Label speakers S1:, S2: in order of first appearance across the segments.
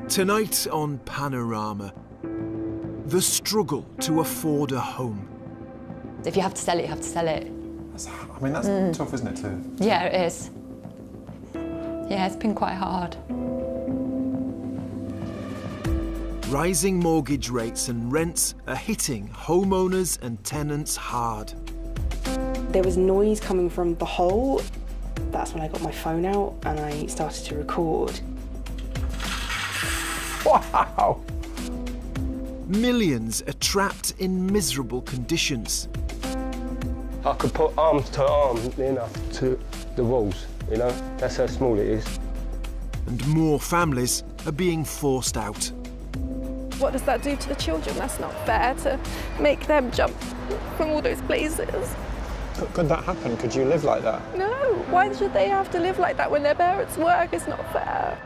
S1: Tonight on Panorama, the struggle to afford a home.
S2: If you have to sell it, you have to sell it.
S3: That's tough, isn't it?
S2: Yeah, it is. Yeah, it's been quite hard.
S1: Rising mortgage rates and rents are hitting homeowners and tenants hard.
S4: There was noise coming from the hole. That's when I got my phone out and I started to record.
S3: Wow!
S1: Millions are trapped in miserable conditions.
S5: I could put arms to arm enough to the walls, you know? That's how small it is.
S1: And more families are being forced out.
S6: What does that do to the children? That's not fair to make them jump from all those places.
S3: Could that happen? Could you live like that?
S6: No, why should they have to live like that when their parents work? It's not fair.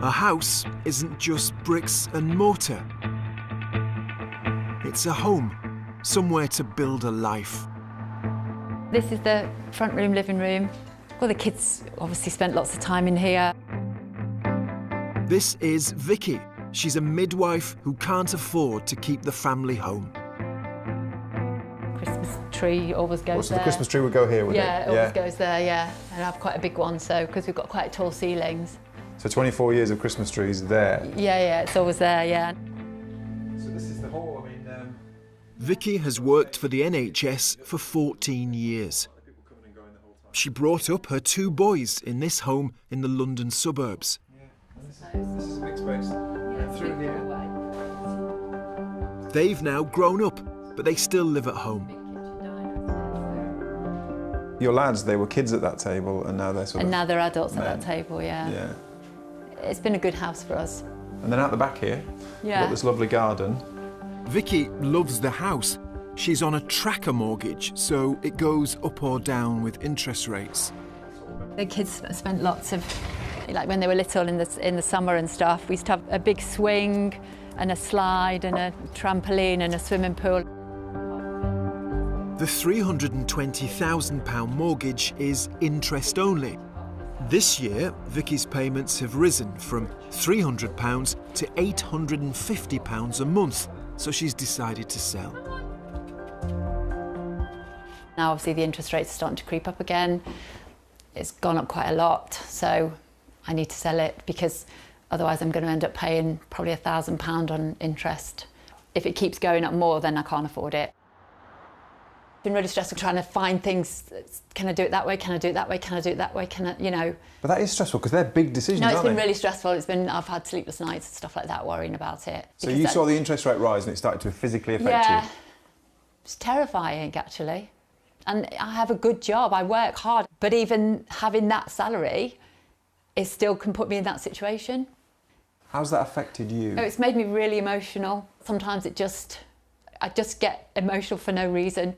S1: A house isn't just bricks and mortar. It's a home, somewhere to build a life.
S2: This is the front room, living room. Well, the kids obviously spent lots of time in here.
S1: This is Vicky. She's a midwife who can't afford to keep the family home.
S2: Christmas tree always goes there.
S3: The Christmas tree would go here, would it?
S2: Yeah, it always goes there, yeah. And I have quite a big one, so, because we've got quite tall ceilings.
S3: So 24 years of Christmas trees there.
S2: Yeah, it's always there, yeah.
S3: So this is the hall,
S1: Vicky has worked for the NHS for 14 years. She brought up her two boys in this home in the London suburbs.
S3: This is a big space. Through here.
S1: They've now grown up, but they still live at home.
S3: Your lads, they were kids at that table and now they're
S2: And now they're adults at that table, yeah.
S3: Yeah.
S2: It's been a good house for us.
S3: And then out the back here, you've got this lovely garden.
S1: Vicky loves the house. She's on a tracker mortgage, so it goes up or down with interest rates.
S2: The kids spent lots of, like when they were little in the summer and stuff, we used to have a big swing and a slide and a trampoline and a swimming pool.
S1: The £320,000 mortgage is interest only. This year, Vicky's payments have risen from £300 to £850 a month, so she's decided to sell.
S2: Now obviously the interest rates are starting to creep up again. It's gone up quite a lot, so I need to sell it because otherwise I'm going to end up paying probably £1,000 on interest. If it keeps going up more, then I can't afford it. It's been really stressful trying to find things. Can I do it that way? Can I do it that way? Can I do it that way? Can I, you know?
S3: But that is stressful because they're big decisions,
S2: No, it's
S3: aren't
S2: been
S3: they?
S2: really stressful. I've had sleepless nights and stuff like that worrying about it.
S3: So you saw the interest rate rise and it started to physically affect you?
S2: Yeah, it's terrifying actually. And I have a good job, I work hard, but even having that salary, it still can put me in that situation.
S3: How's that affected you?
S2: Oh, it's made me really emotional. Sometimes I just get emotional for no reason.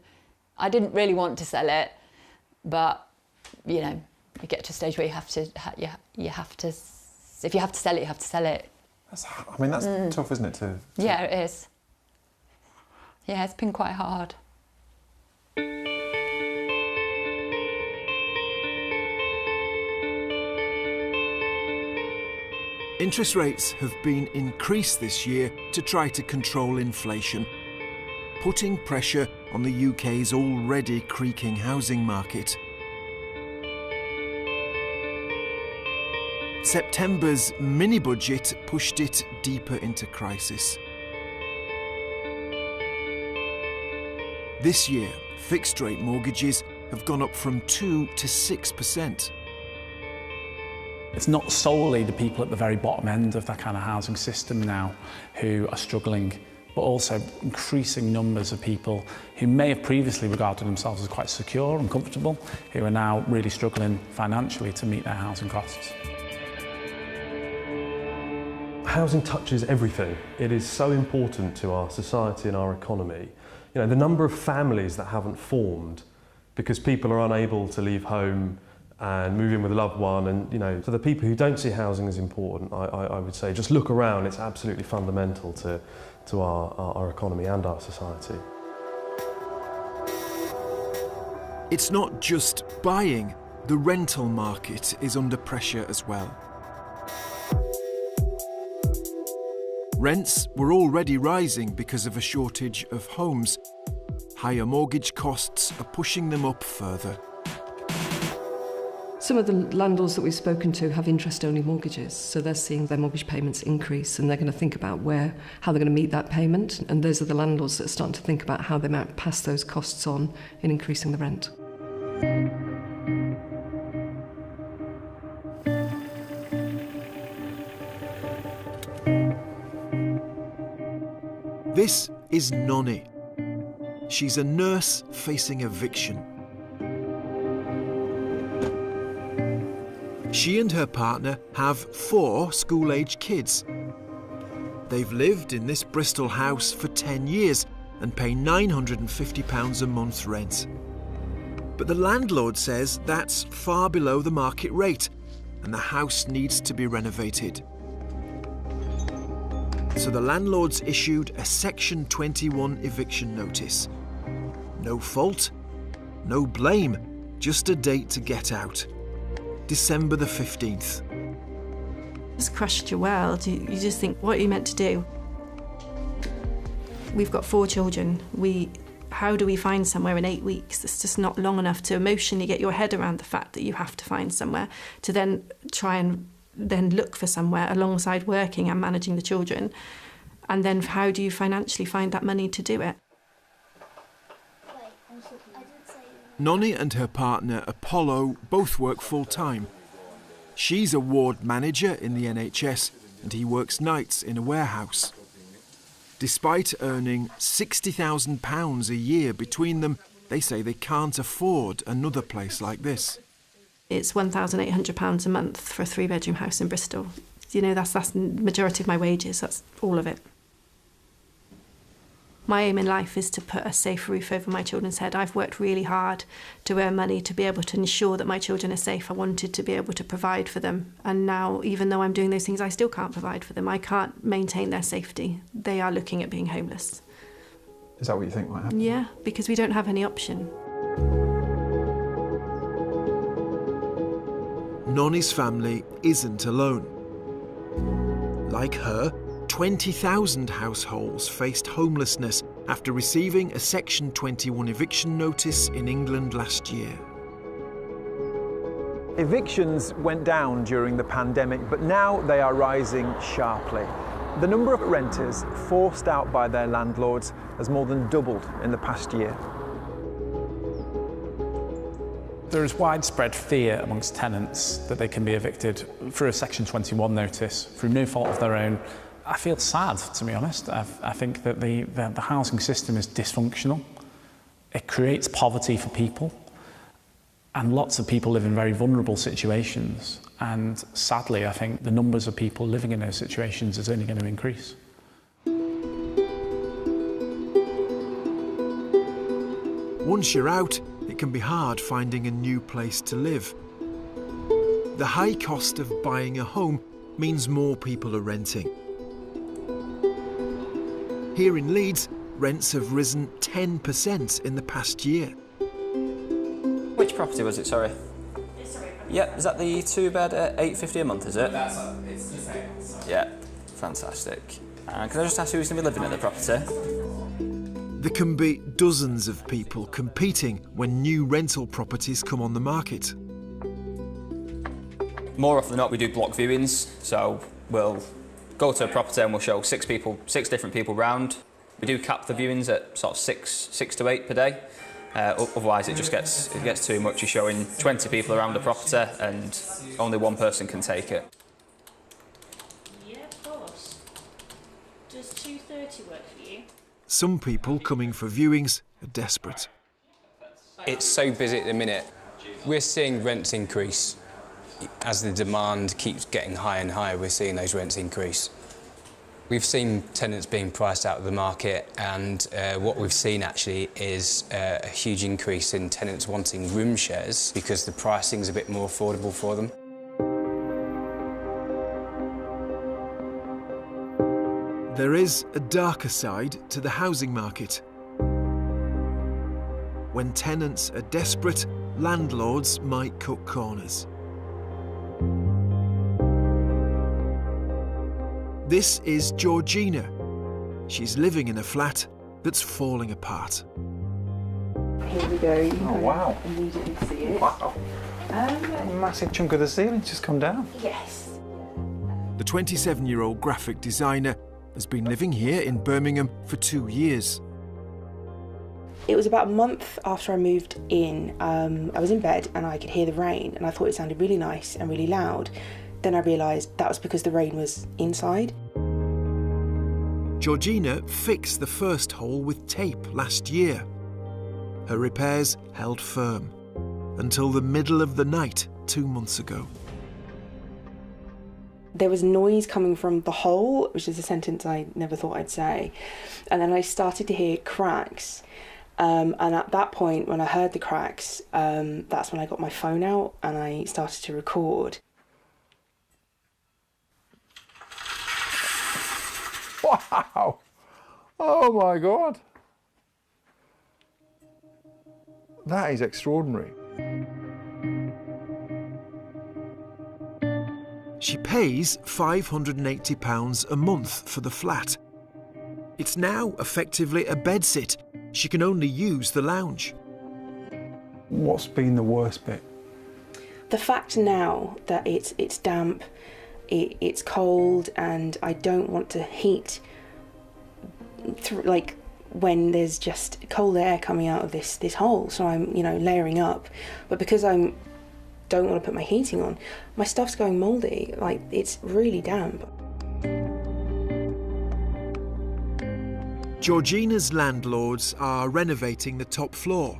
S2: I didn't really want to sell it, but you know, you get to a stage where you have to, if you have to sell it, you have to sell it.
S3: That's tough, isn't it?
S2: Yeah, it is. Yeah, it's been quite hard.
S1: Interest rates have been increased this year to try to control inflation, putting pressure on the UK's already creaking housing market. September's mini-budget pushed it deeper into crisis. This year, fixed-rate mortgages have gone up from 2% to 6%.
S7: It's not solely the people at the very bottom end of that kind of housing system now who are struggling, but also increasing numbers of people who may have previously regarded themselves as quite secure and comfortable, who are now really struggling financially to meet their housing costs.
S8: Housing touches everything. It is so important to our society and our economy. You know, the number of families that haven't formed because people are unable to leave home and move in with a loved one. And, you know, for the people who don't see housing as important, I would say just look around. It's absolutely fundamental to our economy and our society.
S1: It's not just buying. The rental market is under pressure as well. Rents were already rising because of a shortage of homes. Higher mortgage costs are pushing them up further.
S9: Some of the landlords that we've spoken to have interest-only mortgages, so they're seeing their mortgage payments increase, and they're going to think about how they're going to meet that payment. And those are the landlords that are starting to think about how they might pass those costs on in increasing the rent.
S1: This is Nonny. She's a nurse facing eviction. She and her partner have 4 school-age kids. They've lived in this Bristol house for 10 years and pay £950 a month rent. But the landlord says that's far below the market rate and the house needs to be renovated. So the landlord's issued a Section 21 eviction notice. No fault, no blame, just a date to get out. December the 15th.
S10: It's crushed your world. You just think, what are you meant to do? We've got 4 children. How do we find somewhere in 8 weeks? It's just not long enough to emotionally get your head around the fact that you have to find somewhere, to then try and then look for somewhere alongside working and managing the children. And then how do you financially find that money to do it?
S1: Nonny and her partner Apollo both work full-time. She's a ward manager in the NHS and he works nights in a warehouse. Despite earning £60,000 a year between them, they say they can't afford another place like this.
S10: It's £1,800 a month for a 3-bedroom house in Bristol. You know, that's the majority of my wages, that's all of it. My aim in life is to put a safe roof over my children's head. I've worked really hard to earn money to be able to ensure that my children are safe. I wanted to be able to provide for them. And now, even though I'm doing those things, I still can't provide for them. I can't maintain their safety. They are looking at being homeless.
S3: Is that what you think might happen?
S10: Yeah, because we don't have any option.
S1: Nonny's family isn't alone. Like her, 20,000 households faced homelessness after receiving a Section 21 eviction notice in England last year.
S11: Evictions went down during the pandemic, but now they are rising sharply. The number of renters forced out by their landlords has more than doubled in the past year.
S7: There is widespread fear amongst tenants that they can be evicted through a Section 21 notice through no fault of their own. I feel sad, to be honest. I think that the housing system is dysfunctional. It creates poverty for people, and lots of people live in very vulnerable situations. And sadly, I think the numbers of people living in those situations is only going to increase.
S1: Once you're out, it can be hard finding a new place to live. The high cost of buying a home means more people are renting. Here in Leeds, rents have risen 10% in the past year.
S12: Which property was it, sorry? Yep, is that the 2-bed at £850 a month, is it?
S13: It's the same.
S12: Yeah, fantastic. And can I just ask who's going to be living in the property?
S1: There can be dozens of people competing when new rental properties come on the market.
S12: More often than not, we do block viewings, so we'll go to a property and we'll show 6 different people round. We do cap the viewings at sort of 6 to 8 per day. Otherwise, it gets too much. You're showing 20 people around the property and only one person can take it.
S13: Yeah, of course. Does 2:30 work for you?
S1: Some people coming for viewings are desperate.
S14: It's so busy at the minute. We're seeing rents increase. As the demand keeps getting higher and higher, we're seeing those rents increase. We've seen tenants being priced out of the market, and what we've seen actually is a huge increase in tenants wanting room shares because the pricing's a bit more affordable for them.
S1: There is a darker side to the housing market. When tenants are desperate, landlords might cut corners. This is Georgina. She's living in a flat that's falling apart.
S4: Here we go.
S3: Oh, wow.
S4: Immediately see it.
S3: Wow. A massive chunk of the ceiling's just come down.
S4: Yes.
S1: The 27-year-old graphic designer has been living here in Birmingham for 2 years.
S4: It was about a month after I moved in. I was in bed and I could hear the rain, and I thought it sounded really nice and really loud. Then I realised that was because the rain was inside.
S1: Georgina fixed the first hole with tape last year. Her repairs held firm until the middle of the night 2 months ago.
S4: There was noise coming from the hole, which is a sentence I never thought I'd say. And then I started to hear cracks. And at that point, when I heard the cracks, that's when I got my phone out and I started to record.
S3: Wow! Oh my God! That is extraordinary.
S1: She pays £580 a month for the flat. It's now effectively a bedsit. She can only use the lounge.
S3: What's been the worst bit?
S4: The fact now that it's damp, it's cold, and I don't want to heat like when there's just cold air coming out of this hole. So I'm, layering up. But because I don't want to put my heating on, my stuff's going mouldy. Like, it's really damp.
S1: Georgina's landlords are renovating the top floor.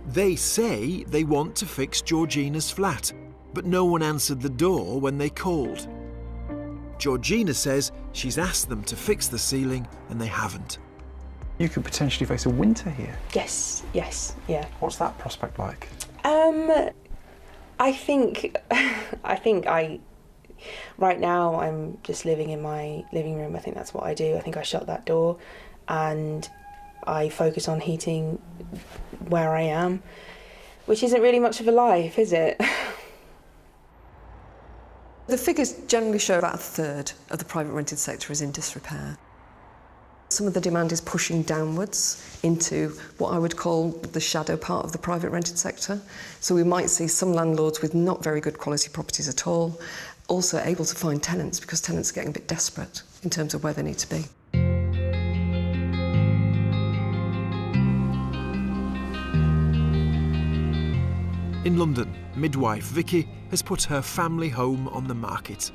S1: They say they want to fix Georgina's flat, but no one answered the door when they called. Georgina says she's asked them to fix the ceiling and they haven't.
S3: You could potentially face a winter here.
S4: Yes, yeah.
S3: What's that prospect like?
S4: I think right now I'm just living in my living room. I think that's what I do. I think I shut that door and I focus on heating where I am, which isn't really much of a life, is it?
S9: The figures generally show about a third of the private rented sector is in disrepair. Some of the demand is pushing downwards into what I would call the shadow part of the private rented sector. So we might see some landlords with not very good quality properties at all, also able to find tenants because tenants are getting a bit desperate in terms of where they need to be.
S1: In London, midwife Vicky has put her family home on the market.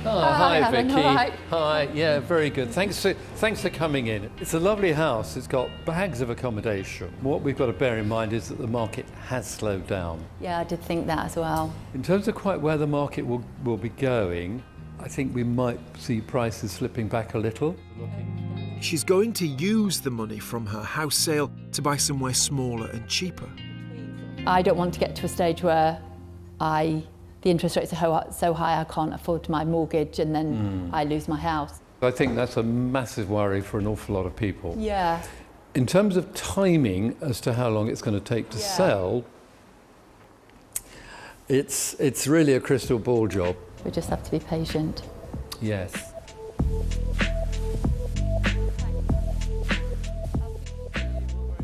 S15: Oh, hi Vicky.
S2: Right.
S15: Hi, yeah, very good. Thanks for coming in. It's a lovely house. It's got bags of accommodation. What we've got to bear in mind is that the market has slowed down.
S2: Yeah, I did think that as well.
S15: In terms of quite where the market will be going, I think we might see prices slipping back a little.
S1: She's going to use the money from her house sale to buy somewhere smaller and cheaper.
S2: I don't want to get to a stage where the interest rates are so high I can't afford my mortgage and then I lose my house.
S15: I think that's a massive worry for an awful lot of people.
S2: Yeah.
S15: In terms of timing as to how long it's going to take to sell, it's really a crystal ball job.
S2: We just have to be patient.
S15: Yes.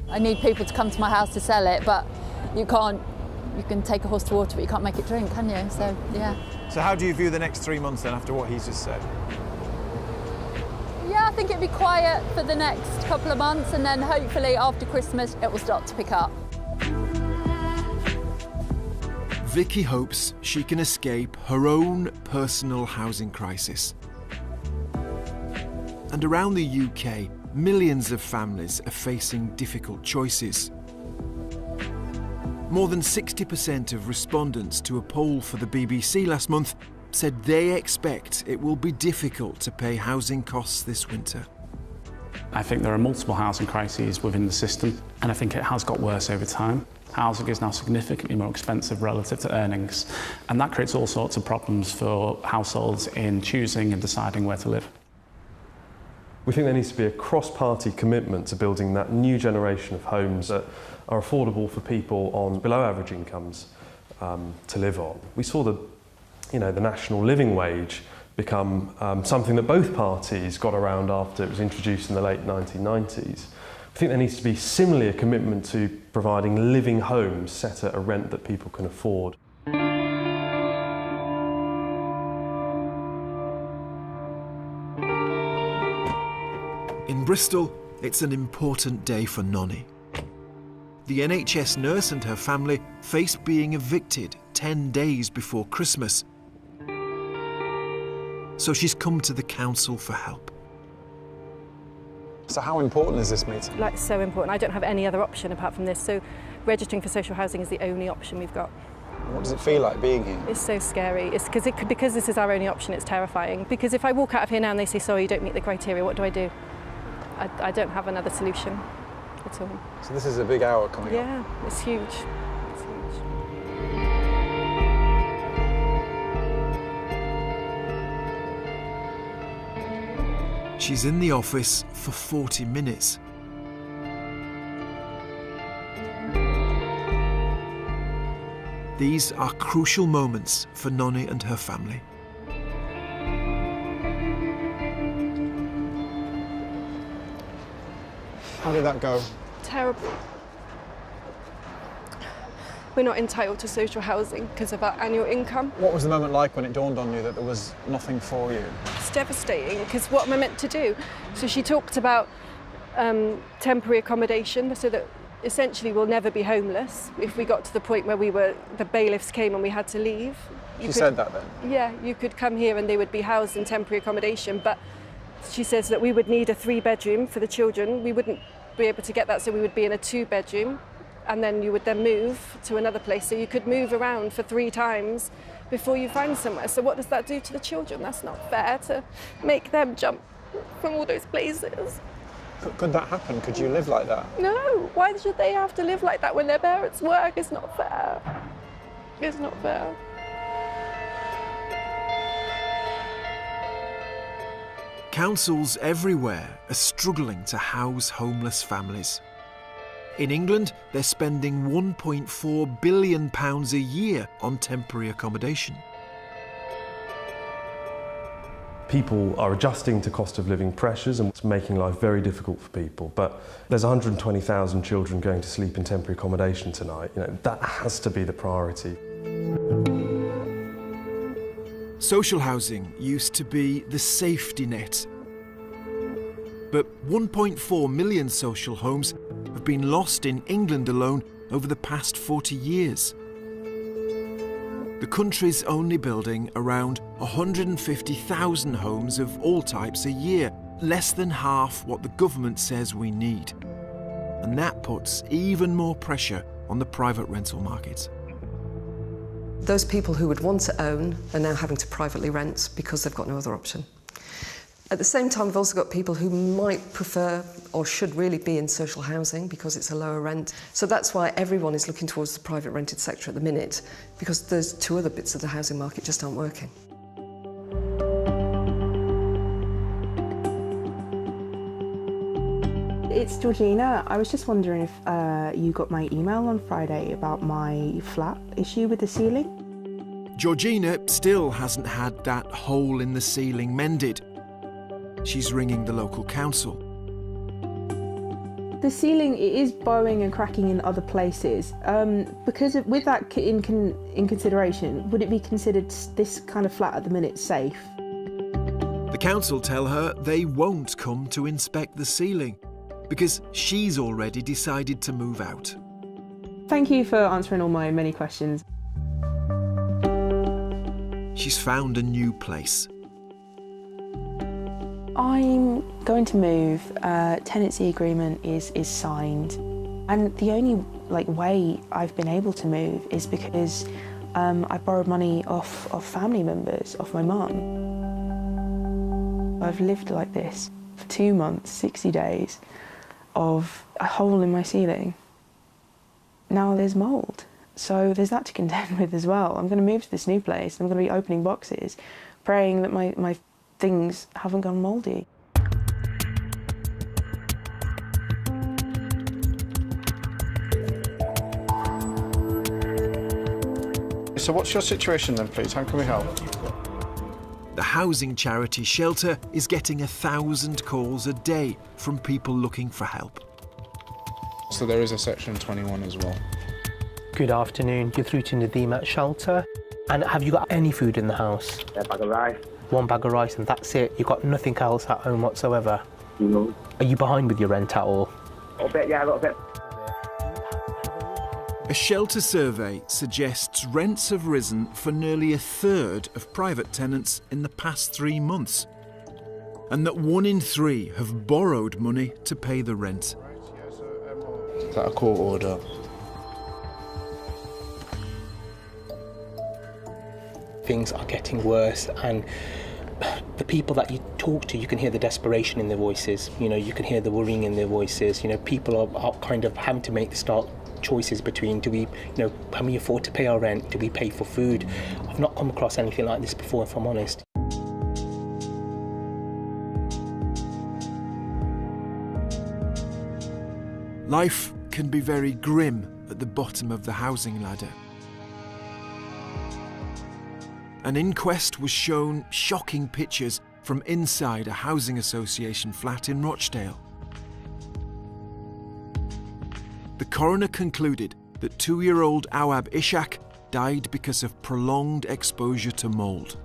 S2: I need people to come to my house to sell it, but you can take a horse to water, but you can't make it drink, can you? So, yeah.
S11: So how do you view the next 3 months then after what he's just said?
S2: Yeah, I think it'll be quiet for the next couple of months and then hopefully after Christmas it will start to pick up.
S1: Vicky hopes she can escape her own personal housing crisis. And around the UK, millions of families are facing difficult choices. More than 60% of respondents to a poll for the BBC last month said they expect it will be difficult to pay housing costs this winter.
S7: I think there are multiple housing crises within the system, and I think it has got worse over time. Housing is now significantly more expensive relative to earnings, and that creates all sorts of problems for households in choosing and deciding where to live.
S8: We think there needs to be a cross-party commitment to building that new generation of homes that are affordable for people on below average incomes to live on. We saw the national living wage become something that both parties got around after it was introduced in the late 1990s. I think there needs to be similarly a commitment to providing living homes set at a rent that people can afford.
S1: In Bristol, it's an important day for Nonny. The NHS nurse and her family face being evicted 10 days before Christmas. So she's come to the council for help.
S16: So how important is this meeting?
S6: Like, so important. I don't have any other option apart from this, so registering for social housing is the only option we've got.
S16: What does it feel like being here?
S6: It's so scary. It's because this is our only option, it's terrifying. Because if I walk out of here now and they say, sorry, you don't meet the criteria, what do? I don't have another solution at all.
S16: So this is a big hour coming up.
S6: Yeah, it's huge. It's huge.
S1: She's in the office for 40 minutes. These are crucial moments for Nonny and her family.
S16: How did that go?
S6: Terrible. We're not entitled to social housing because of our annual income.
S16: What was the moment like when it dawned on you that there was nothing for you?
S6: It's devastating because what am I meant to do? So she talked about temporary accommodation so that essentially we'll never be homeless if we got to the point where the bailiffs came and we had to leave.
S16: She said that then?
S6: Yeah, you could come here and they would be housed in temporary accommodation, but she says that we would need a 3-bedroom for the children. We wouldn't be able to get that, so we would be in a 2-bedroom, and then you would then move to another place. So you could move around for 3 times before you find somewhere. So what does that do to the children? That's not fair to make them jump from all those places.
S16: Could that happen? Could you live like that?
S6: No. Why should they have to live like that when their parents work? It's not fair. It's not fair.
S1: Councils everywhere are struggling to house homeless families. In England, they're spending £1.4 billion a year on temporary accommodation.
S8: People are adjusting to cost of living pressures and it's making life very difficult for people. But there's 120,000 children going to sleep in temporary accommodation tonight. That has to be the priority.
S1: Social housing used to be the safety net. But 1.4 million social homes have been lost in England alone over the past 40 years. The country's only building around 150,000 homes of all types a year, less than half what the government says we need. And that puts even more pressure on the private rental market.
S9: Those people who would want to own are now having to privately rent because they've got no other option. At the same time, we've also got people who might prefer or should really be in social housing because it's a lower rent. So that's why everyone is looking towards the private rented sector at the minute, because those 2 other bits of the housing market just aren't working.
S4: It's Georgina. I was just wondering if you got my email on Friday about my flat issue with the ceiling.
S1: Georgina still hasn't had that hole in the ceiling mended. She's ringing the local council.
S4: The ceiling, it is bowing and cracking in other places. With that in consideration, would it be considered this kind of flat at the minute safe?
S1: The council tell her they won't come to inspect the ceiling because she's already decided to move out.
S4: Thank you for answering all my many questions.
S1: She's found a new place.
S4: I'm going to move. Tenancy agreement is signed, and the only way I've been able to move is because I borrowed money off family members, off my mum. I've lived like this for 2 months, 60 days, of a hole in my ceiling. Now there's mould, so there's that to contend with as well. I'm going to move to this new place, I'm going to be opening boxes, praying that my things haven't gone mouldy.
S16: So what's your situation then, please? How can we help?
S1: The housing charity Shelter is getting 1,000 calls a day from people looking for help.
S17: So there is a section 21 as well.
S18: Good afternoon, you're through to Nadeem at Shelter. And have you got any food in the house?
S19: A bag of rice.
S18: 1 bag of rice and that's it? You've got nothing else at home whatsoever?
S19: No.
S18: Are you behind with your rent at all?
S19: A little bit, yeah, a little bit.
S1: A Shelter survey suggests rents have risen for nearly 1/3 of private tenants in the past 3 months, and that 1 in 3 have borrowed money to pay the rent.
S17: Is that a court order?
S18: Things are getting worse, and the people that you talk to, you can hear the desperation in their voices. You know, you can hear the worrying in their voices. You know, people are kind of having to make the stark choices between, do we, you know, can we afford to pay our rent? Do we pay for food? I've not come across anything like this before, if I'm honest.
S1: Life can be very grim at the bottom of the housing ladder. An inquest was shown shocking pictures from inside a housing association flat in Rochdale. The coroner concluded that 2-year-old Awab Ishak died because of prolonged exposure to mould.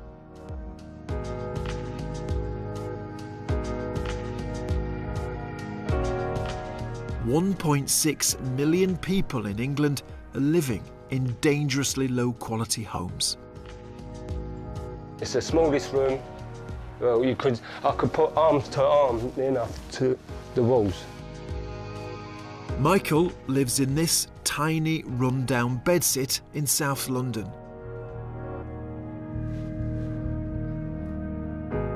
S1: $1.6 million people in England are living in dangerously low-quality homes.
S5: It's the smallest room. Well, I could put arms to arm enough to the walls.
S1: Michael lives in this tiny, run-down bedsit in South London.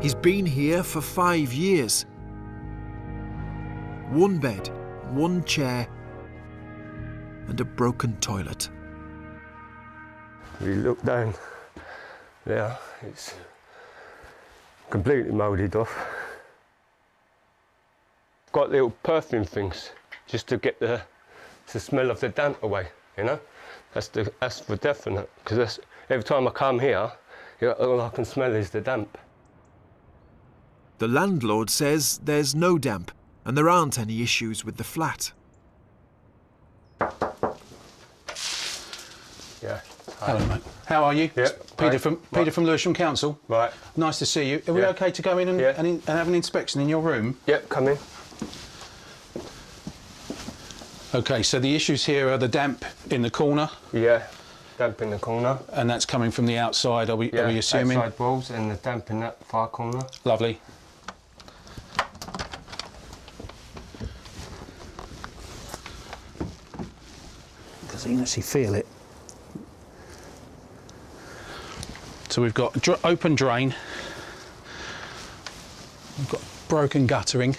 S1: He's been here for 5 years. 1 bed, 1 chair, and a broken toilet.
S5: We look down there, it's completely moulded off. Got little perfume things just to get the smell of the damp away, you know? That's for definite, because every time I come here, all I can smell is the damp.
S1: The landlord says there's no damp and there aren't any issues with the flat.
S5: Yeah.
S20: Hello, mate. How are you?
S5: Yeah.
S20: Peter from Lewisham Council.
S5: Right.
S20: Nice to see you. Are we okay to go in and have an inspection in your room?
S5: Yep, come in.
S20: Okay, so the issues here are the damp in the corner.
S5: Yeah, damp in the corner.
S20: And that's coming from the outside, are we assuming?
S5: Outside walls and the damp in that far corner.
S20: Lovely. Because you can actually feel it. So we've got open drain. We've got broken guttering.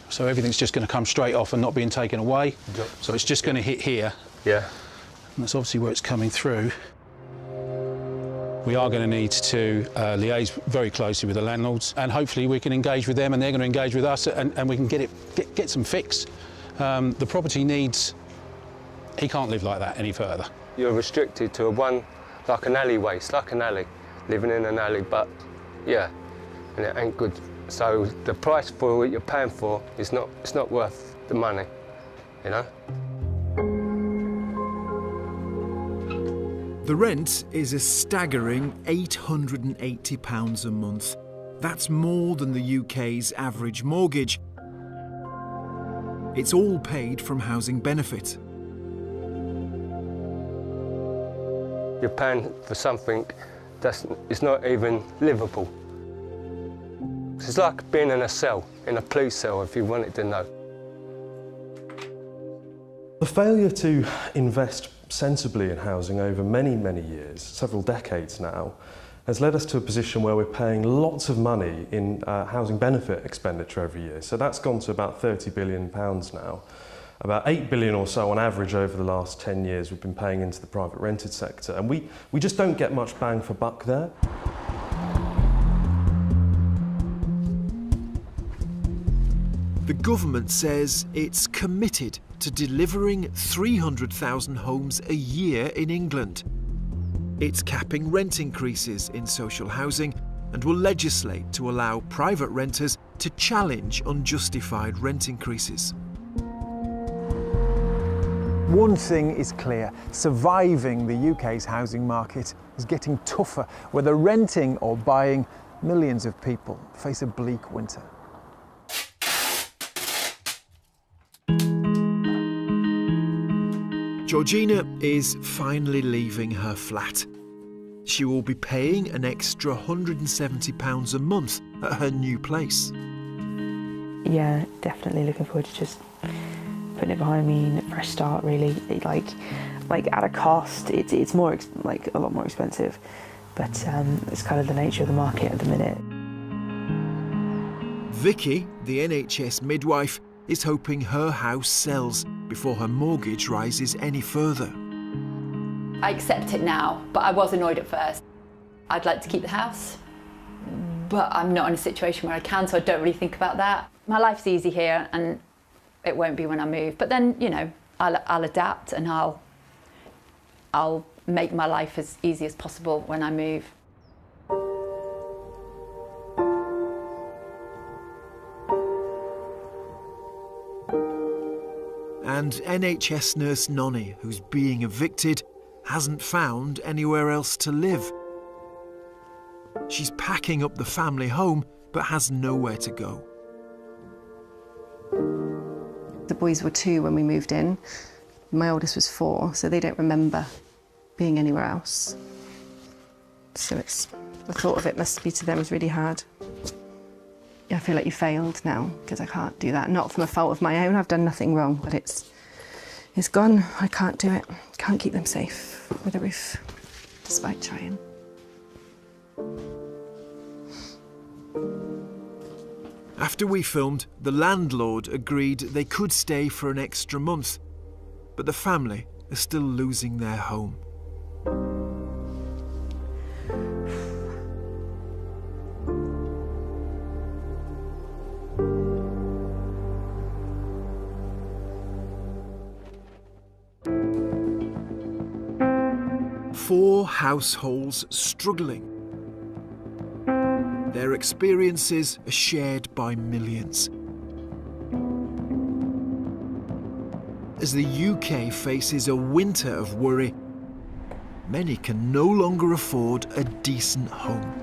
S20: So everything's just going to come straight off and not being taken away. Yep. So it's just going to hit here.
S5: Yeah.
S20: And that's obviously where it's coming through. We are going to need to liaise very closely with the landlords, and hopefully we can engage with them and they're going to engage with us, and we can get some fix. The property needs... He can't live like that any further.
S5: You're restricted to like an alleyway. It's like an alley, living in an alley, but yeah, and it ain't good. So the price for what you're paying for is not worth the money, you know?
S1: The rent is a staggering £880 a month. That's more than the UK's average mortgage. It's all paid from housing benefit.
S5: You're paying for something it's not even livable. It's like being in a cell, in a police cell, if you wanted to know.
S8: The failure to invest sensibly in housing over many, many years, several decades now, has led us to a position where we're paying lots of money in housing benefit expenditure every year. So that's gone to about £30 billion now. About 8 billion or so on average over the last 10 years we've been paying into the private rented sector. And we just don't get much bang for buck there.
S1: The government says it's committed to delivering 300,000 homes a year in England. It's capping rent increases in social housing and will legislate to allow private renters to challenge unjustified rent increases.
S11: One thing is clear, surviving the UK's housing market is getting tougher. Whether renting or buying, millions of people face a bleak winter.
S1: Georgina is finally leaving her flat. She will be paying an extra £170 a month at her new place.
S4: Yeah, definitely looking forward to just putting it behind me and a fresh start, really. Like at a cost, it's more like a lot more expensive, but it's kind of the nature of the market at the minute.
S1: Vicky, the NHS midwife, is hoping her house sells before her mortgage rises any further.
S2: I accept it now, but I was annoyed at first. I'd like to keep the house, but I'm not in a situation where I can, so I don't really think about that. My life's easy here, and it won't be when I move. But then, you know, I'll adapt, and I'll make my life as easy as possible when I move.
S1: And NHS nurse Nonny, who's being evicted, hasn't found anywhere else to live. She's packing up the family home, but has nowhere to go.
S21: The boys were 2 when we moved in. My oldest was 4, so they don't remember being anywhere else. So the thought of it must be to them is really hard. I feel like you failed now, because I can't do that. Not from a fault of my own, I've done nothing wrong, but it's gone. I can't do it. Can't keep them safe with a roof, despite trying.
S1: After we filmed, the landlord agreed they could stay for an extra month, but the family are still losing their home. Four households struggling. Their experiences are shared by millions. As the UK faces a winter of worry, many can no longer afford a decent home.